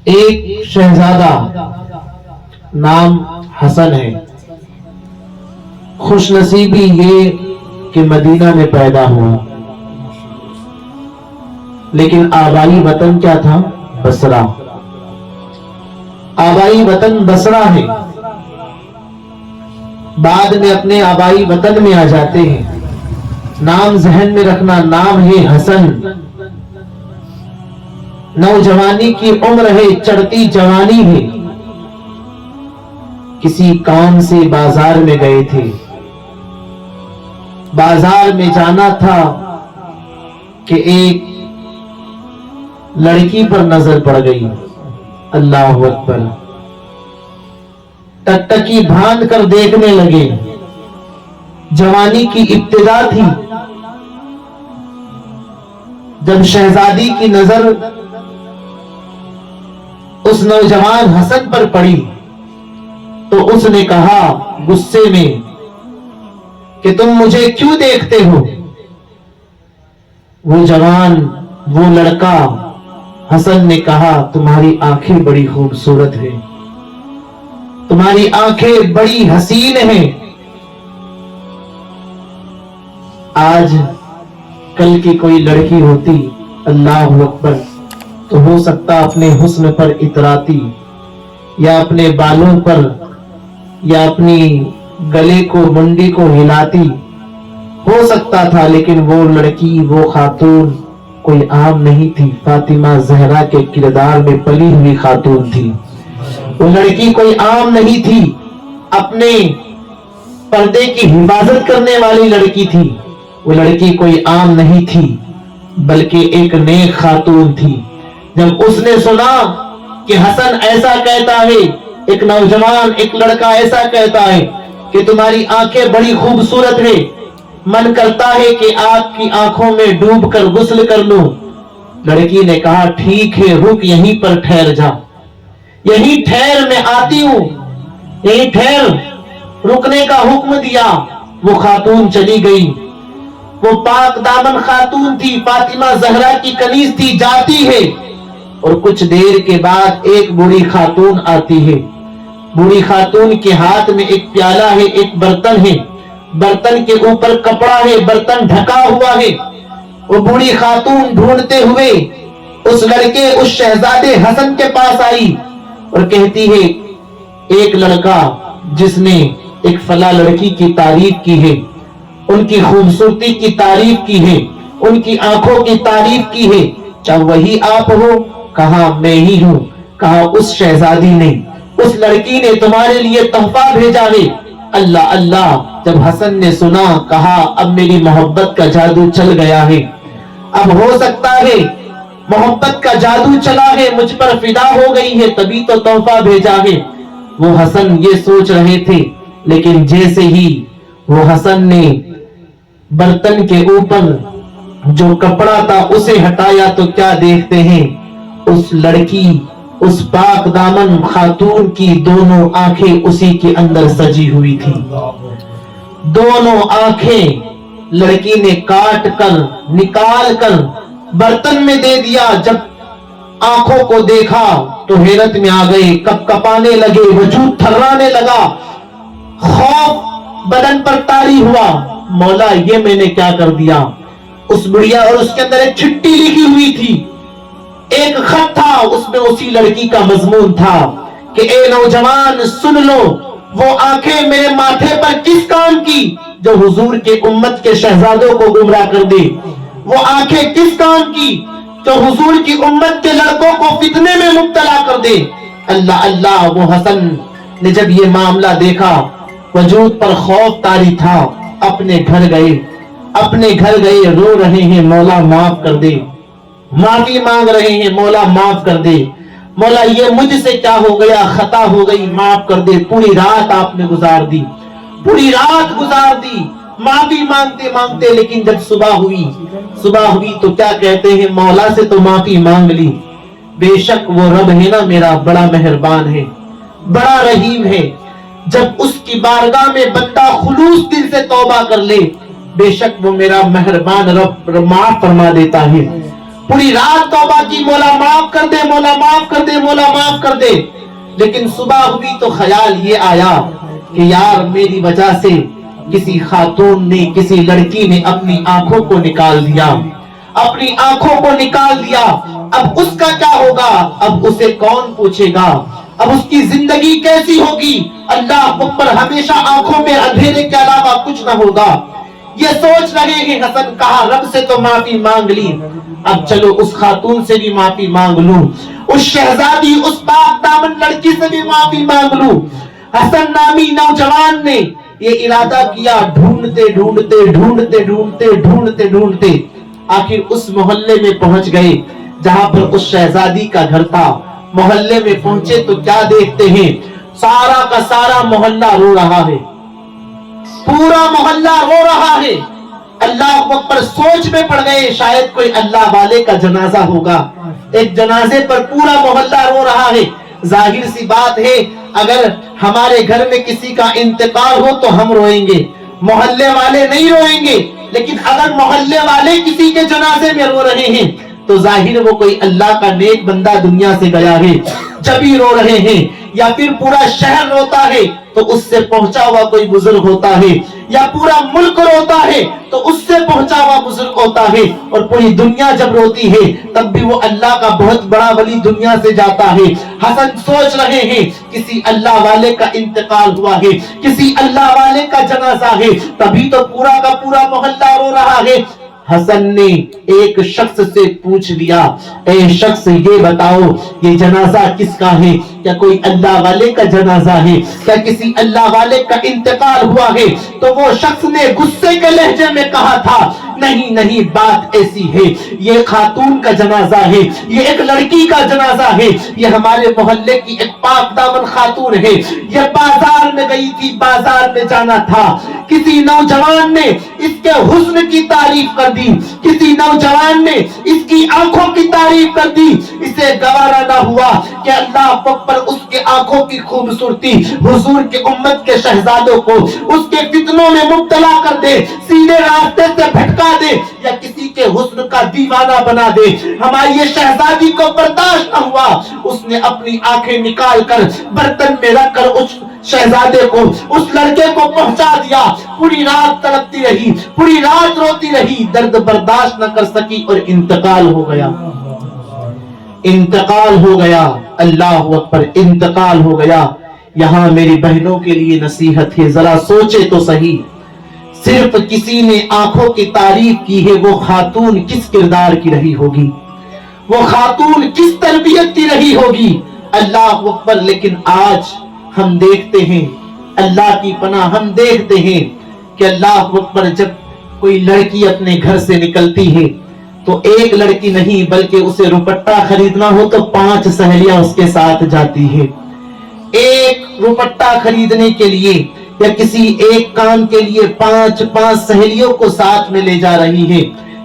ایک شہزادہ نام حسن ہے. خوش نصیبی یہ کہ مدینہ میں پیدا ہوا، لیکن آبائی وطن کیا تھا؟ بصرہ. آبائی وطن بصرہ ہے. بعد میں اپنے آبائی وطن میں آ جاتے ہیں. نام ذہن میں رکھنا، نام ہے حسن. نوجوانی کی عمر ہے، چڑھتی جوانی ہے. کسی کام سے بازار میں گئے تھے. بازار میں جانا تھا کہ ایک لڑکی پر نظر پڑ گئی. اللہ اکبر. ٹکٹکی باندھ کر دیکھنے لگے. جوانی کی ابتدا تھی. جب شہزادی کی نظر اس نوجوان حسن پر پڑی تو اس نے کہا غصے میں کہ تم مجھے کیوں دیکھتے ہو؟ وہ جوان، وہ لڑکا حسن نے کہا تمہاری آنکھیں بڑی خوبصورت ہیں، تمہاری آنکھیں بڑی حسین ہیں. آج کل کی کوئی لڑکی ہوتی، اللہ اکبر، تو ہو سکتا اپنے حسن پر اتراتی، یا اپنے بالوں پر، یا اپنی گلے کو، منڈی کو ہلاتی، ہو سکتا تھا. لیکن وہ لڑکی، وہ خاتون کوئی عام نہیں تھی. فاطمہ زہرا کے کردار میں پلی ہوئی خاتون تھی. وہ لڑکی کوئی عام نہیں تھی. اپنے پردے کی حفاظت کرنے والی لڑکی تھی. وہ لڑکی کوئی عام نہیں تھی، بلکہ ایک نیک خاتون تھی. جب اس نے سنا کہ حسن ایسا کہتا ہے، ایک نوجوان، ایک لڑکا ایسا کہتا ہے کہ تمہاری آنکھیں بڑی خوبصورت ہیں، من کرتا ہے کہ آپ کی آنکھوں میں ڈوب کر غسل کر لوں. لڑکی نے کہا ٹھیک ہے، رک، یہیں پر ٹھہر جا، یہیں ٹھہر، میں آتی ہوں، یہیں ٹھہر. رکنے کا حکم دیا. وہ خاتون چلی گئی. وہ پاک دامن خاتون تھی، فاطمہ زہرا کی کنیز تھی، جاتی ہے. اور کچھ دیر کے بعد ایک بوڑھی خاتون آتی ہے. بوڑھی خاتون کے ہاتھ میں ایک پیالہ ہے، ایک برتن ہے. برتن کے اوپر کپڑا ہے، برتن ڈھکا ہوا ہے. وہ بوڑھی خاتون ڈھونڈتے ہوئے اس لڑکے، اس شہزادے حسن کے پاس آئی اور کہتی ہے ایک لڑکا جس نے ایک فلاں لڑکی کی تعریف کی ہے، ان کی خوبصورتی کی تعریف کی ہے، ان کی آنکھوں کی تعریف کی ہے، کیا وہی آپ ہو؟ کہا میں ہی ہوں. کہا اس شہزادی نے، اس لڑکی نے تمہارے لیے تحفہ بھیجا ہے. اللہ اللہ. جب حسن نے سنا، کہا اب میری محبت کا جادو چل گیا ہے، اب ہو سکتا ہے محبت کا جادو چلا ہے، مجھ پر فدا ہو گئی ہے، تبھی تو تحفہ بھیجا ہے. وہ حسن یہ سوچ رہے تھے، لیکن جیسے ہی وہ حسن نے برتن کے اوپر جو کپڑا تھا اسے ہٹایا تو کیا دیکھتے ہیں؟ اس لڑکی، اس پاک دامن خاتون کی دونوں آنکھیں اسی کے اندر سجی ہوئی تھی. دونوں آنکھیں لڑکی نے کاٹ کر، نکال کر برتن میں دے دیا. جب آنکھوں کو دیکھا تو حیرت میں آ گئے، کپ کپانے لگے، وجود تھرانے لگا، خوف بدن پر طاری ہوا. مولا یہ میں نے کیا کر دیا؟ اس بڑھیا، اور اس کے اندر ایک چٹھی لکھی ہوئی تھی، ایک خط تھا، اس میں اسی لڑکی کا مضمون تھا کہ اے نوجوان سن لو، وہ آنکھیں میرے ماتھے پر کس کام کی جو حضور کے امت کے شہزادوں کو گمراہ کر دے؟ وہ آنکھیں کس کام کی جو حضور کی امت کے لڑکوں کو فتنے میں مبتلا کر دے؟ اللہ اللہ. وہ حسن نے جب یہ معاملہ دیکھا، وجود پر خوف طاری تھا. اپنے گھر گئے، اپنے گھر گئے، رو رہے ہیں مولا معاف کر دے، معافی مانگ رہے ہیں مولا معاف کر دے، مولا یہ مجھ سے کیا ہو گیا، خطا ہو گئی، معاف کر دے. پوری رات آپ نے گزار دی، پوری رات گزار دی معافی مانگتے مانگتے. لیکن جب صبح ہوئی تو کیا کہتے ہیں؟ مولا سے تو معافی مانگ لی، بے شک وہ رب ہے نا میرا، بڑا مہربان ہے، بڑا رحیم ہے. جب اس کی بارگاہ میں بندہ خلوص دل سے توبہ کر لے، بے شک وہ میرا مہربان رب معاف فرما دیتا ہے. पूरी रात तौबा की, मौला माफ कर दे, मौला माफ कर दे, मौला माफ कर दे। लेकिन सुबह हुई तो ख्याल ये आया कि यार मेरी वजह से किसी खातून ने, किसी लड़की ने अपनी आंखों को निकाल दिया, अपनी आंखों को निकाल दिया। अब उसका क्या होगा? अब उसे कौन पूछेगा? अब उसकी जिंदगी कैसी होगी? अल्लाह अकबर, हमेशा आंखों में अंधेरे के अलावा कुछ ना होगा। ये सोच रहे हैं हसन, कहा रब से तो माफी मांग ली, अब चलो उस खातून से भी माफी मांग लूं, उस शहजादी, उस पाक दामन लड़की से भी माफी मांग लूं। हसन नामी नौजवान ने ये इरादा किया, ढूंढते ढूंढते ढूंढते ढूंढते ढूंढते ढूंढते आखिर उस मोहल्ले में पहुंच गए जहां पर उस शहजादी का घर था। मोहल्ले में पहुंचे तो क्या देखते हैं, सारा का सारा मोहल्ला रो रहा है, पूरा मोहल्ला रो रहा है। अल्लाह अकबर, सोच में पड़ गए शायद कोई अल्लाह वाले का जनाजा होगा। एक जनाजे पर पूरा मोहल्ला रो रहा है। जाहिर सी बात है, अगर हमारे घर में किसी का इंतकाल हो तो हम रोएंगे, मोहल्ले वाले नहीं रोएंगे। लेकिन अगर मोहल्ले वाले किसी के जनाजे में रो रहे हैं तो जाहिर वो कोई अल्लाह का नेक बंदा दुनिया से गया है, जब ही रो रहे हैं। या फिर पूरा शहर रोता है तो उससे पहुंचा हुआ कोई बुजुर्ग होता है, या पूरा मुल्क रोता है तो उससे पहुंचा हुआ बुजुर्ग होता है। और पूरी दुनिया जब रोती है तब भी वो अल्लाह का बहुत बड़ा वली दुनिया से जाता है। हसन सोच रहे हैं किसी अल्लाह वाले का इंतकाल हुआ है, किसी अल्लाह वाले का जनाजा है, तभी तो पूरा का पूरा मोहल्ला रो रहा है। हसन ने एक शख्स से पूछ लिया, ए शख्स ये बताओ ये जनाजा किसका है? क्या कोई अल्लाह वाले का जनाजा है? क्या किसी अल्लाह वाले का इंतकाल हुआ है? तो वो शख्स ने गुस्से के लहजे में कहा था, नहीं नहीं, बात ऐसी है, ये खातून का जनाजा है, ये एक लड़की का जनाजा है, ये हमारे मोहल्ले की एक पाक दामन खातून है, ये बाजार में गई थी, बाजार में जाना था, किसी नौजवान ने इसके हुस्न की तारीफ कर दी, किसी नौजवान ने इसकी आंखों की तारीफ कर दी, इसे गवारा ना हुआ कि अल्लाह अकबर उसके आंखों की खूबसूरती हुजूर के उम्मत के शहजादों को उसके फितनों में मुब्तला कर दे, सीधे रास्ते से भटका दे, या किसी के हुस्न का दीवाना बना दे। हमारी ये शहजादी को बर्दाश्त न हुआ, उसने अपनी आंखें निकाल कर बर्तन में रख कर उस शहजादे को, उस लड़के को पहुंचा दिया। पूरी रात तड़पती रही, पूरी रात रोती रही, दर्द बर्दाश्त न कर सकी और इंतकाल हो गया, इंतकाल हो गया। अल्लाह अकबर, इंतकाल हो गया। यहां मेरी बहनों के लिए नसीहत है, जरा सोचे तो सही, सिर्फ किसी ने आंखों की तारीफ की है, वो खातून किस किरदार की रही होगी, वो खातून किस तरबियत की रही होगी। अल्लाह अकबर, लेकिन आज हम देखते हैं, अल्लाह की पनाह, हम देखते हैं कि अल्लाह अकबर, जब कोई लड़की अपने घर से निकलती है तो एक लड़की नहीं बल्कि उसे रुपट्टा खरीदना हो तो 5 सहेलियां उसके साथ जाती है। एक रुपट्टा खरीदने के लिए या किसी एक काम के लिए 5 सहेलियों को साथ में ले जा रही है।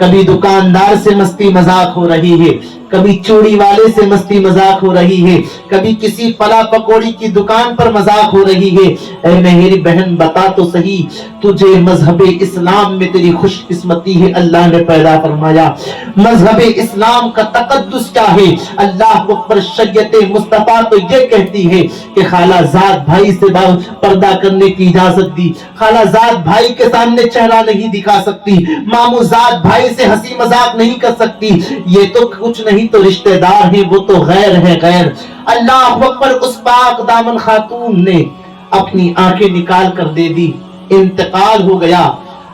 कभी दुकानदार से मस्ती मजाक हो रही है, कभी चूड़ी वाले से मस्ती मजाक हो रही है, कभी किसी फला पकौड़ी की दुकान पर मजाक हो रही है। ऐ मेरी बहन, बता तो सही, तुझे मजहबे इस्लाम में तेरी खुशकिस्मती है, अल्लाह ने पैदा फरमाया। मजहबे इस्लाम का तकद्दुस क्या है? अल्लाह अकबर, शरीयत मुस्तफा तो ये कहती है कि खालाजाद भाई से पर्दा करने की इजाजत दी, खालाजाद भाई के सामने चेहरा नहीं दिखा सकती, मामूजाद भाई से हंसी मजाक नहीं कर सकती, ये तो कुछ नहीं तो रिश्तेदार है, वो तो गैर है, गैर। अल्लाह अकबर, उस पाक दामन खातून ने अपनी आंखें निकाल कर दे दी, इंतकाल हो गया।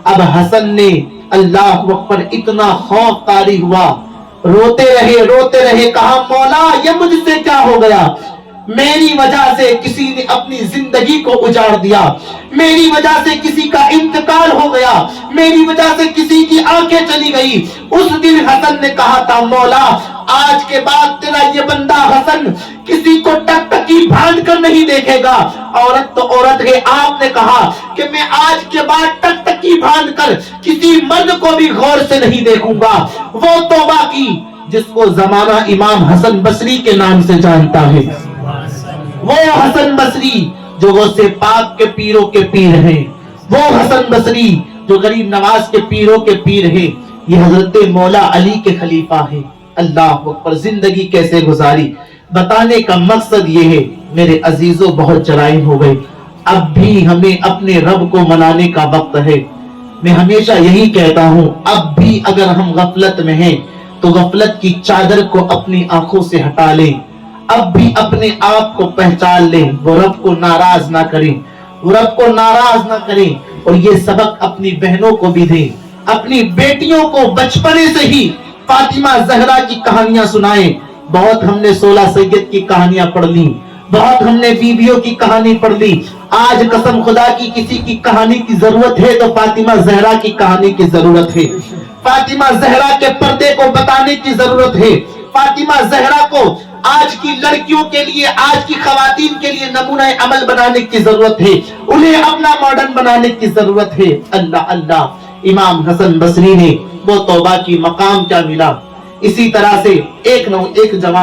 अब हसन ने, अल्लाह अकबर, इतना खौफ तारी हुआ, रोते रहे, कहा मौला ये मुझसे क्या हो गया? मेरी वजह से किसी ने अपनी जिंदगी को उजाड़ दिया, मेरी वजह से किसी का इंतकाल हो गया, मेरी वजह से किसी की आंखें चली गई। उस दिन हसन ने कहा था, मौला आज के बाद तेरा ये बंदा हसन किसी को टकटकी बांध कर नहीं देखेगा। औरत तो औरत है, आपने कहा कि मैं आज के बाद टकटकी बांध कर किसी मर्द को भी गौर से नहीं देखूंगा। वो तौबा की जिसको जमाना इमाम हसन बसरी के नाम से जानता है, वो हसन बसरी जो गौसे पाक के पीरों के पीर हैं, वो हसन बसरी जो गरीब नवाज के पीरों के पीर है। یہ حضرت مولا علی کے خلیفہ ہیں. اللہ اکبر. زندگی کیسے گزاری بتانے کا مقصد یہ ہے میرے عزیزوں. بہت جرائم ہو گئے, اب بھی ہمیں اپنے رب کو منانے کا وقت ہے. میں ہمیشہ یہی کہتا ہوں, اب بھی اگر ہم غفلت میں ہیں تو غفلت کی چادر کو اپنی آنکھوں سے ہٹا لیں. اب بھی اپنے آپ کو پہچان لیں. وہ رب کو ناراض نہ کریں, وہ رب کو ناراض نہ کریں. اور یہ سبق اپنی بہنوں کو بھی دیں, اپنی بیٹیوں کو بچپنے سے ہی فاطمہ زہرا کی کہانیاں سنائیں. بہت ہم نے 16 سید کی کہانیاں پڑھ لی, بہت ہم نے بیویوں کی کہانی پڑھ لی. آج قسم خدا کی کسی کی کہانی کی ضرورت ہے تو فاطمہ زہرا کی کہانی کی ضرورت ہے. فاطمہ زہرا کے پردے کو بتانے کی ضرورت ہے. فاطمہ زہرا کو آج کی لڑکیوں کے لیے, آج کی خواتین کے لیے نمونہ عمل بنانے کی ضرورت ہے. انہیں اپنا ماڈرن بنانے کی ضرورت ہے. اللہ اللہ. امام حسن بصری نے وہ توبہ کی مقام کیا ملا. اسی طرح سے ایک نہ ایک جوان